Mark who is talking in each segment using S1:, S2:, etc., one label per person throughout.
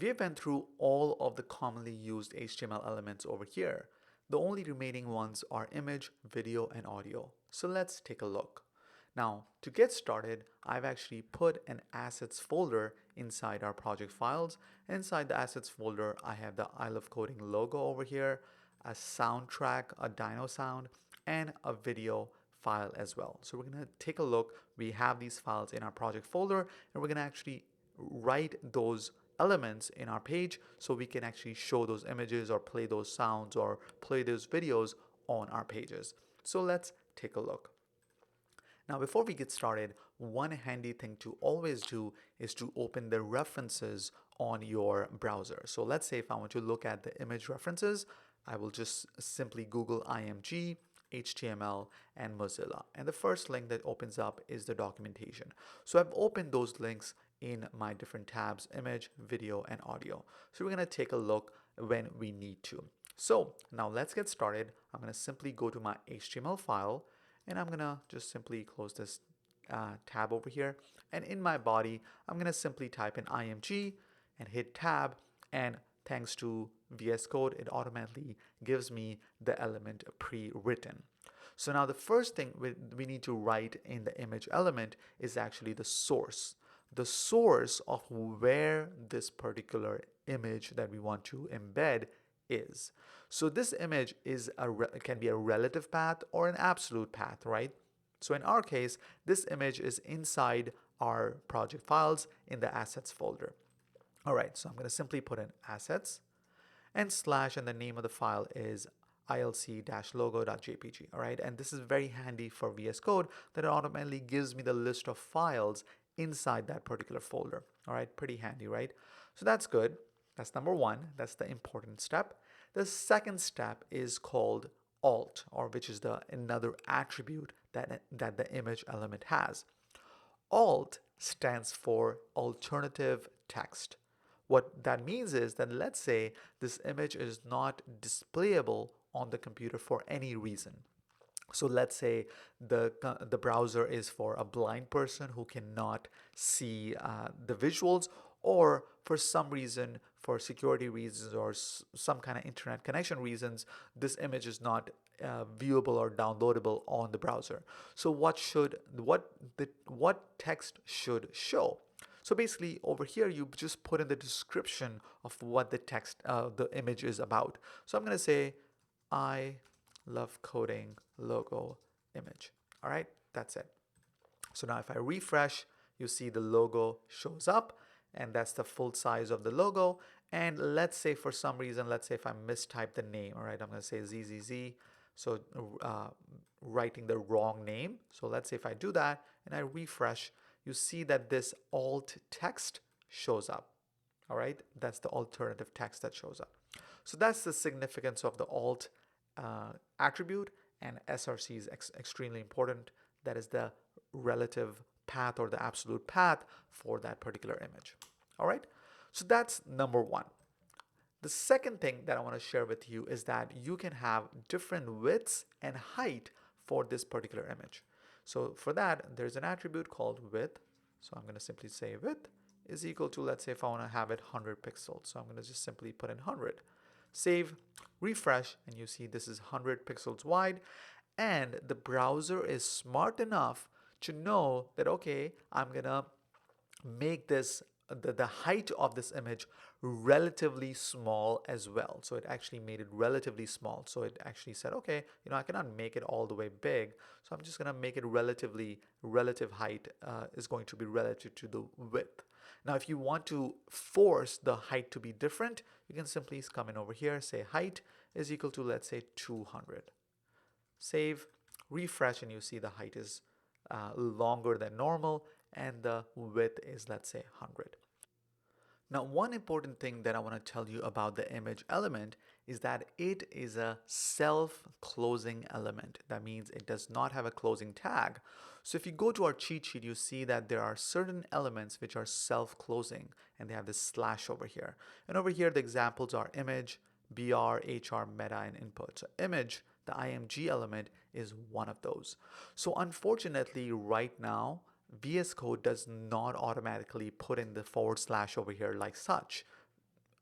S1: We went through all of the commonly used HTML elements over here. The only remaining ones are image, video, and audio. So let's take a look. Now, to get started, I've actually put an assets folder inside our project files. Inside the assets folder, I have the iLoveCoding logo over here, a soundtrack, a dino sound, and a video file as well. So we're going to take a look. We have these files in our project folder, and we're going to actually write those elements in our page so we can actually show those images or play those sounds or play those videos on our pages. So let's take a look. Now, before we get started, one handy thing to always do is to open the references on your browser. So let's say if I want to look at the image references, I will just simply Google IMG, HTML, and Mozilla. And the first link that opens up is the documentation. So I've opened those links in my different tabs, image, video, and audio. So we're going to take a look when we need to. So now let's get started. I'm going to simply go to my HTML file, and I'm going to just simply close this tab over here. And in my body, I'm going to simply type in IMG and hit tab. And thanks to VS Code, it automatically gives me the element pre-written. So now the first thing we need to write in the image element is actually the source. The source of where this particular image that we want to embed is. So this image is can be a relative path or an absolute path, right? So in our case, this image is inside our project files in the assets folder. All right, so I'm going to simply put in assets and slash, and the name of the file is ilc-logo.jpg. All right, and this is very handy for VS Code that it automatically gives me the list of files inside that particular folder. All right, pretty handy, right? So that's good. That's number one. That's the important step. The second step is called alt, or which is another attribute that the image element has. Alt stands for alternative text. What that means is that let's say this image is not displayable on the computer for any reason. So let's say the browser is for a blind person who cannot see the visuals, or for some reason, for security reasons or some kind of internet connection reasons, this image is not viewable or downloadable on the browser. So what text should show? So basically over here you just put in the description of what the text, the image is about. So I'm going to say I love coding logo image. All right, that's it. So now if I refresh, you see the logo shows up, and that's the full size of the logo. And let's say for some reason, let's say if I mistype the name, all right, I'm going to say ZZZ, so writing the wrong name. So let's say if I do that and I refresh, you see that this alt text shows up. All right, that's the alternative text that shows up. So that's the significance of the alt attribute, and SRC is extremely important. That is the relative path or the absolute path for that particular image. All right, so that's number one. The second thing that I want to share with you is that you can have different widths and height for this particular image. So for that, there's an attribute called width. So I'm going to simply say width is equal to, let's say if I want to have it 100 pixels. So I'm going to just simply put in 100. Save, refresh, and you see this is 100 pixels wide. And the browser is smart enough to know that, okay, I'm going to make this the height of this image relatively small as well. So it actually made it relatively small. So it actually said, okay, I cannot make it all the way big. So I'm just going to make it relative height is going to be relative to the width. Now, if you want to force the height to be different, you can simply come in over here, say height is equal to, let's say 200. Save, refresh, and you see the height is longer than normal, and the width is, let's say 100. Now, one important thing that I want to tell you about the image element is that it is a self-closing element. That means it does not have a closing tag. So if you go to our cheat sheet, you see that there are certain elements which are self-closing, and they have this slash over here. And over here, the examples are image, BR, HR, meta, and input. So image, the IMG element, is one of those. So unfortunately, right now, VS Code does not automatically put in the / over here like such.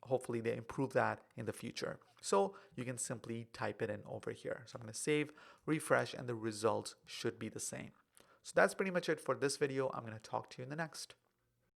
S1: hopefully they improve that in the future. So you can simply type it in over here. So I'm going to save, refresh, and the results should be the same. So that's pretty much it for this video. I'm going to talk to you in the next.